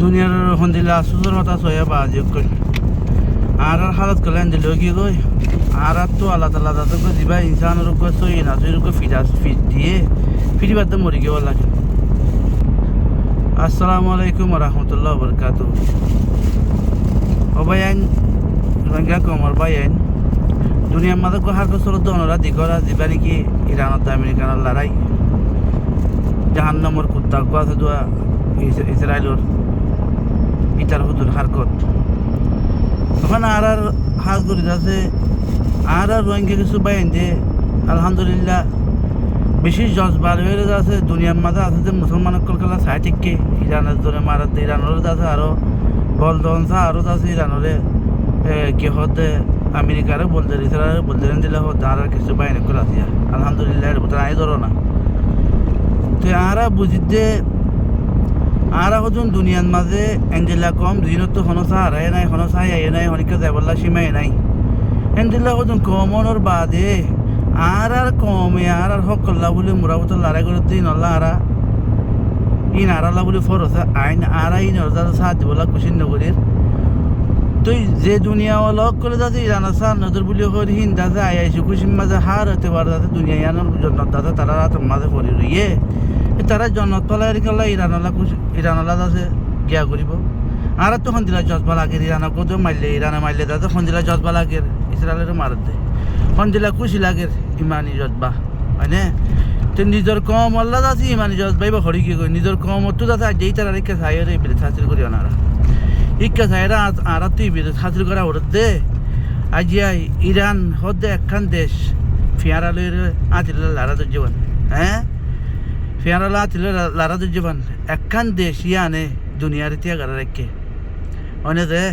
দুনিয়ার হন্দিলা সুন্দর কথা সয়া বাজে কই আর হালত কলেন দিল কি কই আর তো আল্লাহ তাআলা তাতে কই দিবা ইনসানের উপর সই না সই উপর ফিট দিয়ে ফিরি বাদ মরি গেল লাগে। আসসালামু আলাইকুম ওয়া রাহমাতুল্লাহি ওয়া বারাকাতুহু। ও ভাইয়ান রঙ্গা কমর ভাইয়ান দুনিয়ার মাঝে হার বছর দনরা দিগরা দিবা নাকি ইরান আর আমেরিকার লড়াই জাহান্নামের কুত্তা আছে দোয়া ইসরায়েলের ইটার হুদুর হারকত ওখানে আর হাত করি আছে আর রোহিঙ্গা কিছু বাইন যে আলহামদুলিল্লাহ বেশি জজবার হয়ে আছে দুনিয়ার মাঝে আছে যে মুসলমানের কলকাতা সাই থেকে ইরানের ধরে মারাতে ইরানের আছে আরও বলদনসা আরও আছে ইরানের কি হতে আমেরিকারও বলতে ইসরায়েলের বলতে দিলে হতে আর কিছু বাইন করে আছে আলহামদুলিল্লাহ এর ভিতরে আই ধরো না তো আরা বুঝিতে আর হজন দুনিয়ার মাঝে এঞ্জেলা কম দিনত হনো সাহারাই নাই হনো সাহাই নাই হনিকা যাবল্লা সীমাই নাই এঞ্জেলা হজন কমনের বাদে আর কমে আর হকল্লা বলে মুরাবত লড়াই করে দিন আরা ইন আরাল্লা বলে ফরস আইন আর ইন সাহায্য বলা কুশিন নগরীর তুই যে দুনিয়া লক করে যাতে ইরান সার নজর বলে হরি হিন দাদা আইসু কুশিন মাঝে হার হতে পারে যাতে দুনিয়া ইয়ানোর জন্য দাদা তারা মাঝে পড়ি রইয়ে তারা জন্নত পালাই গেলা ইরানলা আছে গিয়া করিব আর তো সন্দিলা জজবা লাগে ইরানকো তো ইরানে মারলে তাতে সন্দিলা জজবা লাগে ইসরায়েলের মারত দে সন্দিলা খুশি লাগে ইমানি জজবা হয়নে তো নিজের কম আল্লাহ আছে ইমানি জজবাই বা হরি কি করি নিজের কমতো যাতে যেই তারা ইকা চাইয়ের এই বিরোধ হাসিল করি আনারা ইকা চাইরা আর তুই বিরোধ হাসিল করা ওর দে আজিয়া ইরান হদে একখান দেশ ফিয়ারালের আতিল লারা তো জীবন হ্যাঁ ফিয়ারালা ছিল লারাদুর জীবন একখান দেশ ইয়ানে দুনিয়ার ইতিহাস রেখে অনে দে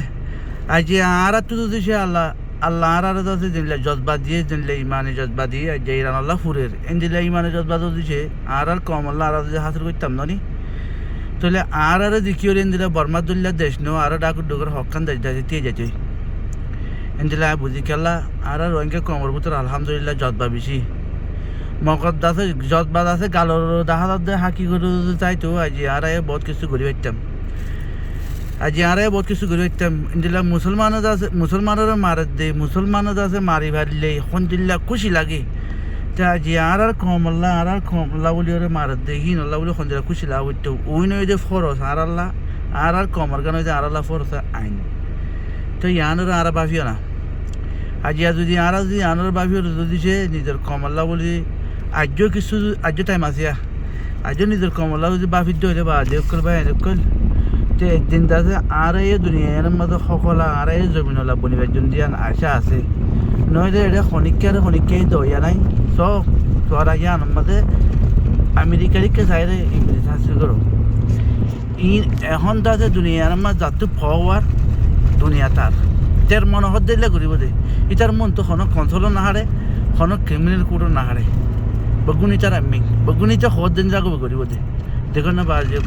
আজ আর তো দিছে আল্লাহ আল্লাহ আর আছে জিনলে জজবা দিয়ে জিনলে ইমানে জজবা দিয়ে আজ ইরান আল্লাহ ফুরের এনজিলে ইমানে জজবা দিছে আর কম আল্লাহ আর হাসিল করতাম নি তাহলে আর দেখিও এনজিলে বর্মাদুল্লাহ দেশ নো আর ডাকুর ডোগর হকান দেশ দেশে দিয়ে যেত এনজিলে বুঝি খেলা আর রোহিঙ্গা কমর ভিতর আলহামদুলিল্লাহ জজবা বেশি মকদ্দ আছে জজবাদ আছে গালর দেখা দে হাকি করে চাইতো আজি আর বহুত কিছু ঘুরে পাইতাম আজি আর বহুত কিছু ঘুরে পাইতাম ইন্দিলা মুসলমানের মারত দে মুসলমানও আছে মারি ভারলে এখন দিল্লা খুশি লাগে তা আজি আর কমল্লা আর কমল্লা বলি ওরে মারত দে হিন আল্লাহ বলি সন্ধ্যা খুশি লাভ হইতো ওই নয় যে ফরস আর আল্লাহ আর কমর গান যে আর আল্লাহ ফরস আইন তো ইয়ানোর আর বাফিও না আজি যদি আর যদি আনোর বাফিও যদি সে নিজের কমল্লা বলি আজও কিছু আজও টাইম আছে আজও নিজের কমলা যদি বাফির ধরে বা আজ করবা এরকম তো একদিন আছে আর এই দুনিয়ার মধ্যে সকলা আর এই জমিনলা বনিবার জন্য দিয়া আশা আছে নইলে এটা খনিকাই দইয়া নাই সব তোরা ইয়ান মধ্যে আমেরিকারিকে চাইলে ইংরেজি হাসিল করো এখন তাতে দুনিয়ার মাঝে যাতে পাওয়ার দুনিয়া তার মনোহর দিলে ঘুরিব দে ইটার মন তো কোনো কনসলও না হারে কোনো ক্রিমিনাল কোর্টও না হারে বগুনিটার আমি বগুনিটা হদ দিন যাগো করিব দে দেখো না বাজে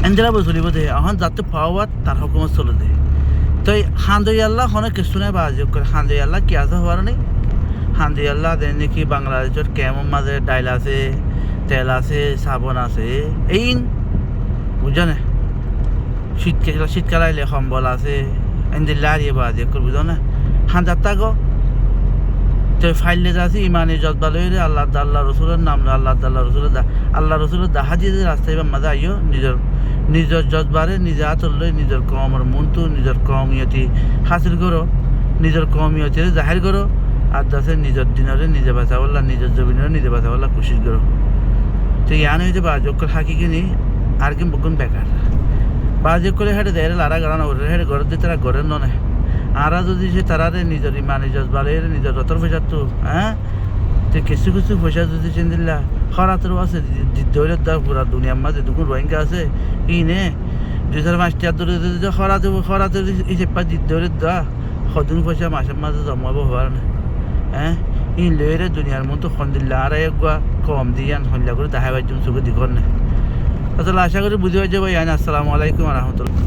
এঞ্জেলা বসলিব দে এখন যাতে পাওয়ার তার হুকুমত চলে দে তো হান্দই আল্লাহ হনে কিছু নাই বাজে করে হান্দই আল্লাহ কি আছে হওয়ার নেই হান্দই আল্লাহ দেন নাকি বাংলাদেশের কেমন মাঝে ডাইল আছে তেল আছে সাবন আছে এই বুঝো না শীতকাল আইলে সম্বল আছে এঞ্জেলা আর বাজে করে বুঝো না হান্দার তাগো তো ফাইলে যাচ্ছি ইমানে জজবা লইরে আল্লাহ রসুলের নাম আল্লাহ রসুলের দাহা দিয়ে রাস্তায় মাঝে আইও নিজের জজবারে নিজে আতর লই নিজের কমর মনটু নিজের কমিয়তি হাসিল করো নিজের কমিয়তি জাহির করো আর দাসে নিজের দিনরে নিজে বাঁচা বললা নিজের জমিনের নিজে বাঁচা বললা কোশিশ করো তো ইয়ান হয়েছে বাজকর হাকি কিনি আর কি বকুন বেকার বাজক করে হেঁটে দেয় লারা গাড়ানো ওরে হেঁটে ঘরের দিয়ে তারা ঘরের নয় আর যদি সে তারারে নিজের ইমানে জজবালে নিজের রতর পয়সা তো হ্যাঁ তো কিছু পয়সা যদি চিন্দিল্লা খরাতেরও আছে দৌড়ের দা পুরা দুনিয়ার মাঝে দুগুণ রোহিঙ্গা আছে ই নে 2005 ধরে খরাতে হিসেবে দৌড়ের দা সদুন পয়সা মাসের মাঝে জমাবো হওয়ার না হ্যাঁ ই লইরে দুনিয়ার মতো সন্দিল্লা আর একগুয়া কম দিয়ান হল্লা করে দেখা পাইছুন চোখে দিঘর না আসলে আশা করি বুঝে পাইছে ভাই আসসালামু আলাইকুম রহমতুল্লাহ।